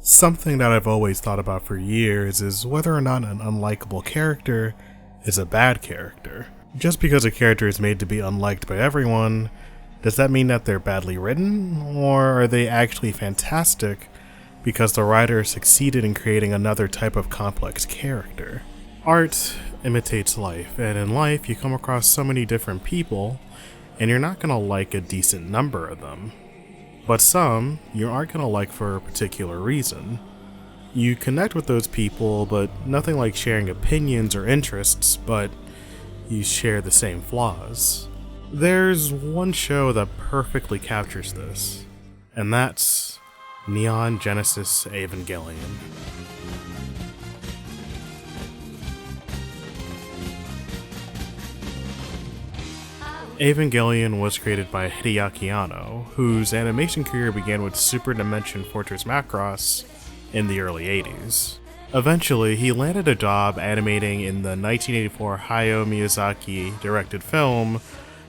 Something that I've always thought about for years is whether or not an unlikable character is a bad character. Just because a character is made to be unliked by everyone, does that mean that they're badly written, or are they actually fantastic because the writer succeeded in creating another type of complex character? Art imitates life, and in life you come across so many different people, and you're not gonna like a decent number of them. But some you aren't gonna like for a particular reason. You connect with those people, but nothing like sharing opinions or interests, but you share the same flaws. There's one show that perfectly captures this, and that's Neon Genesis Evangelion. Evangelion was created by Hideaki Anno, whose animation career began with Super Dimension Fortress Macross in the early 80s. Eventually, he landed a job animating in the 1984 Hayao Miyazaki directed film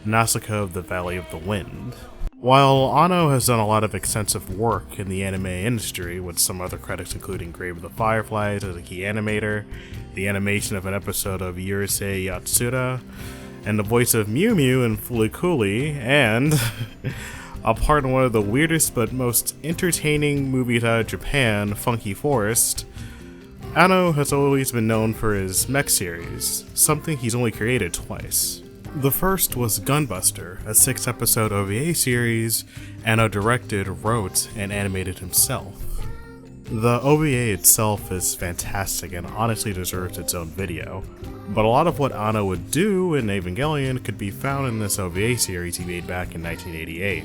Nausicaa of the Valley of the Wind. While Anno has done a lot of extensive work in the anime industry, with some other credits including Grave of the Fireflies as a key animator, the animation of an episode of Urusei Yatsura, and the voice of Mew Mew in Fulikuli, and a part in one of the weirdest but most entertaining movies out of Japan, Funky Forest, Anno has always been known for his mech series, something he's only created twice. The first was Gunbuster, a 6-episode OVA series Anno directed, wrote, and animated himself. The OVA itself is fantastic and honestly deserves its own video, but a lot of what Anno would do in Evangelion could be found in this OVA series he made back in 1988,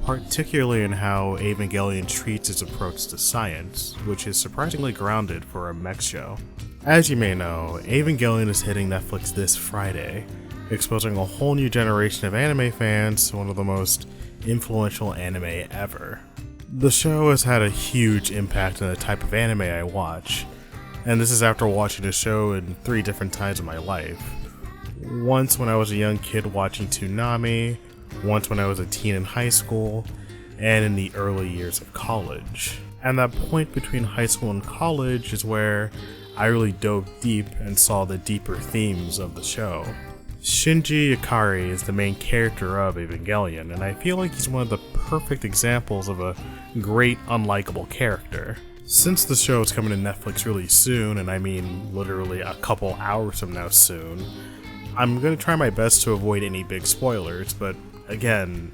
particularly in how Evangelion treats its approach to science, which is surprisingly grounded for a mech show. As you may know, Evangelion is hitting Netflix this Friday, exposing a whole new generation of anime fans to one of the most influential anime ever. The show has had a huge impact on the type of anime I watch, and this is after watching the show in 3 different times in my life. Once when I was a young kid watching Toonami, once when I was a teen in high school, and in the early years of college. And that point between high school and college is where I really dove deep and saw the deeper themes of the show. Shinji Ikari is the main character of Evangelion, and I feel like he's one of the perfect examples of a great unlikable character. Since the show is coming to Netflix really soon, and I mean literally a couple hours from now soon, I'm going to try my best to avoid any big spoilers, but again,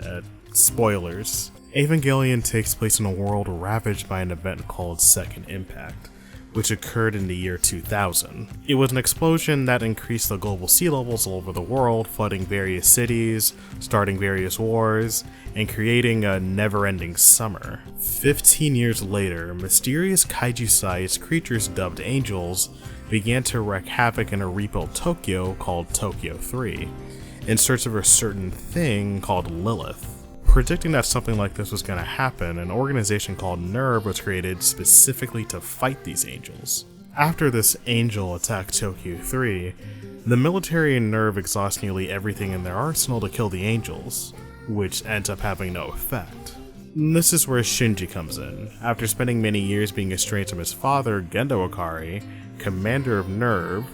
spoilers. Evangelion takes place in a world ravaged by an event called Second Impact, which occurred in the year 2000. It was an explosion that increased the global sea levels all over the world, flooding various cities, starting various wars, and creating a never-ending summer. 15 years later, mysterious kaiju-sized creatures dubbed angels began to wreak havoc in a rebuilt Tokyo called Tokyo 3, in search of a certain thing called Lilith. Predicting that something like this was going to happen, an organization called NERV was created specifically to fight these angels. After this angel attacked Tokyo 3, the military and NERV exhaust nearly everything in their arsenal to kill the angels, which ends up having no effect. This is where Shinji comes in. After spending many years being estranged from his father, Gendo Ikari, commander of NERV,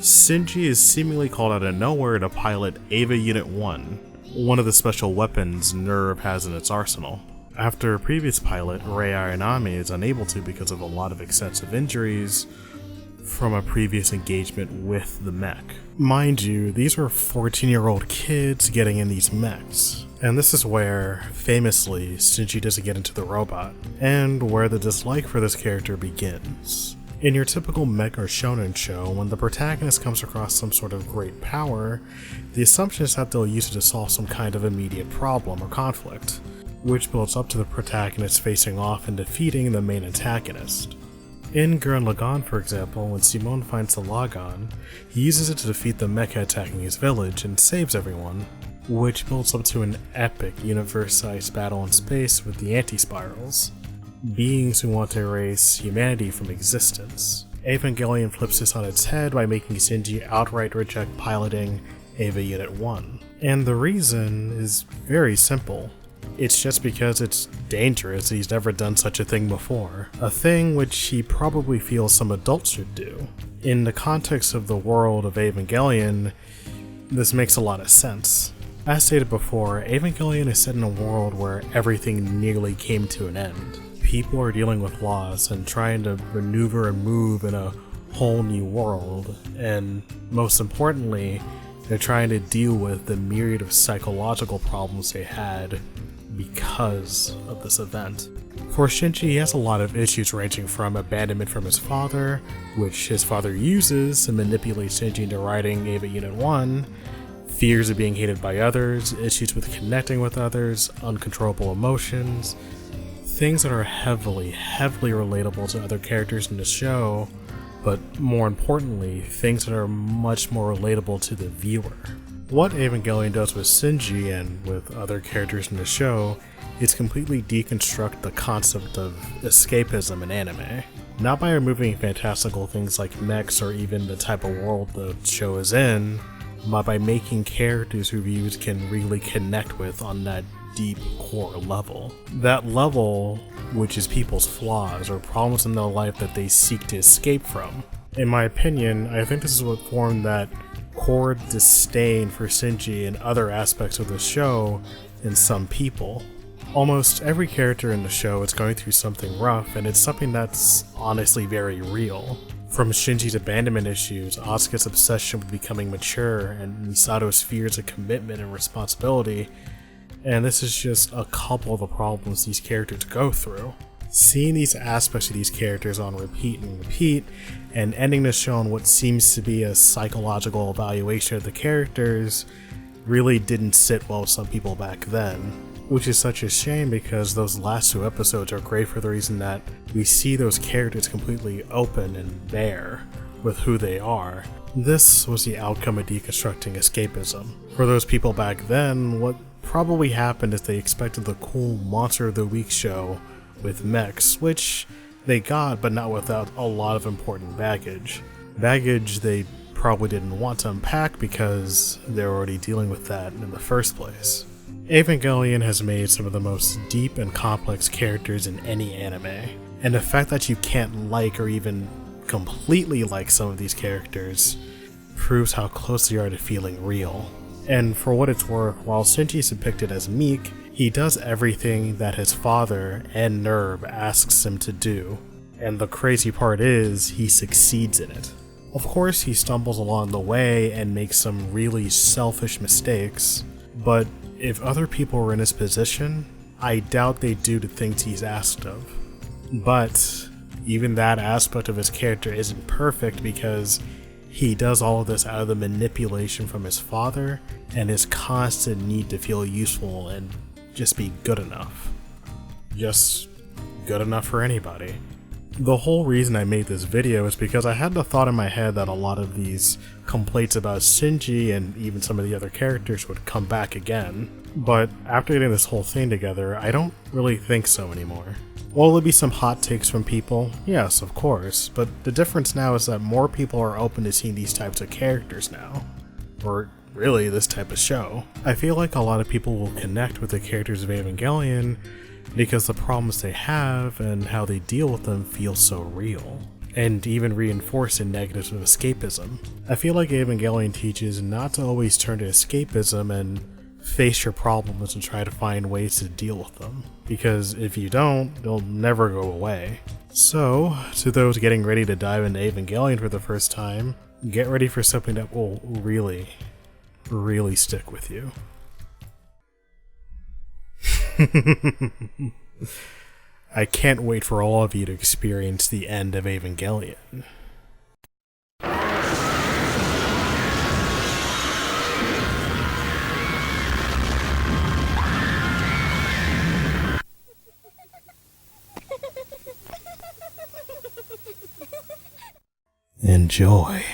Shinji is seemingly called out of nowhere to pilot Eva Unit 1, one of the special weapons NERV has in its arsenal. After a previous pilot, Rei Ayanami, is unable to because of a lot of extensive injuries from a previous engagement with the mech. Mind you, these were 14-year-old kids getting in these mechs, and this is where, famously, Shinji doesn't get into the robot, and where the dislike for this character begins. In your typical mech or shonen show, when the protagonist comes across some sort of great power, the assumption is that they'll use it to solve some kind of immediate problem or conflict, which builds up to the protagonist facing off and defeating the main antagonist. In Gurren Lagann, for example, when Simone finds the Lagann, he uses it to defeat the mecha attacking his village and saves everyone, which builds up to an epic universe-sized battle in space with the anti-spirals, beings who want to erase humanity from existence. Evangelion flips this on its head by making Shinji outright reject piloting Eva Unit 1. And the reason is very simple. It's just because it's dangerous. He's never done such a thing before. A thing which he probably feels some adults should do. In the context of the world of Evangelion, this makes a lot of sense. As stated before, Evangelion is set in a world where everything nearly came to an end. People are dealing with loss and trying to maneuver and move in a whole new world, and most importantly, they're trying to deal with the myriad of psychological problems they had because of this event. For Shinji, he has a lot of issues ranging from abandonment from his father, which his father uses to manipulate Shinji into writing Eva Unit 1, fears of being hated by others, issues with connecting with others, uncontrollable emotions, things that are heavily relatable to other characters in the show, but more importantly, things that are much more relatable to the viewer. What Evangelion does with Shinji and with other characters in the show is completely deconstruct the concept of escapism in anime. Not by removing fantastical things like mechs or even the type of world the show is in, but by making characters who viewers can really connect with on that deep core level. That level which is people's flaws or problems in their life that they seek to escape from. In my opinion, I think this is what formed that core disdain for Shinji and other aspects of the show in some people. Almost every character in the show is going through something rough, and it's something that's honestly very real. From Shinji's abandonment issues, Asuka's obsession with becoming mature, and Misato's fears of commitment and responsibility, and this is just a couple of the problems these characters go through. Seeing these aspects of these characters on repeat, and ending the show on what seems to be a psychological evaluation of the characters really didn't sit well with some people back then. Which is such a shame because those last two episodes are great for the reason that we see those characters completely open and bare with who they are. This was the outcome of deconstructing escapism. For those people back then, what probably happened is they expected the cool Monster of the Week show with mechs, which they got, but not without a lot of important baggage. Baggage they probably didn't want to unpack because they were already dealing with that in the first place. Evangelion has made some of the most deep and complex characters in any anime, and the fact that you can't like or even completely like some of these characters proves how close they are to feeling real. And for what it's worth, while Shinji is depicted as meek, he does everything that his father and NERV asks him to do, and the crazy part is, he succeeds in it. Of course, he stumbles along the way and makes some really selfish mistakes, but if other people were in his position, I doubt they'd do the things he's asked of. But even that aspect of his character isn't perfect because he does all of this out of the manipulation from his father and his constant need to feel useful and just be good enough. Just good enough for anybody. The whole reason I made this video is because I had the thought in my head that a lot of these complaints about Shinji and even some of the other characters would come back again, but after getting this whole thing together, I don't really think so anymore. Will there be some hot takes from people? Yes, of course, but the difference now is that more people are open to seeing these types of characters now. Or really, this type of show. I feel like a lot of people will connect with the characters of Evangelion because the problems they have and how they deal with them feel so real, and even reinforce the negatives of escapism. I feel like Evangelion teaches not to always turn to escapism and face your problems and try to find ways to deal with them, because if you don't, they'll never go away. So, to those getting ready to dive into Evangelion for the first time, get ready for something that will really stick with you. I can't wait for all of you to experience the end of Evangelion. Enjoy.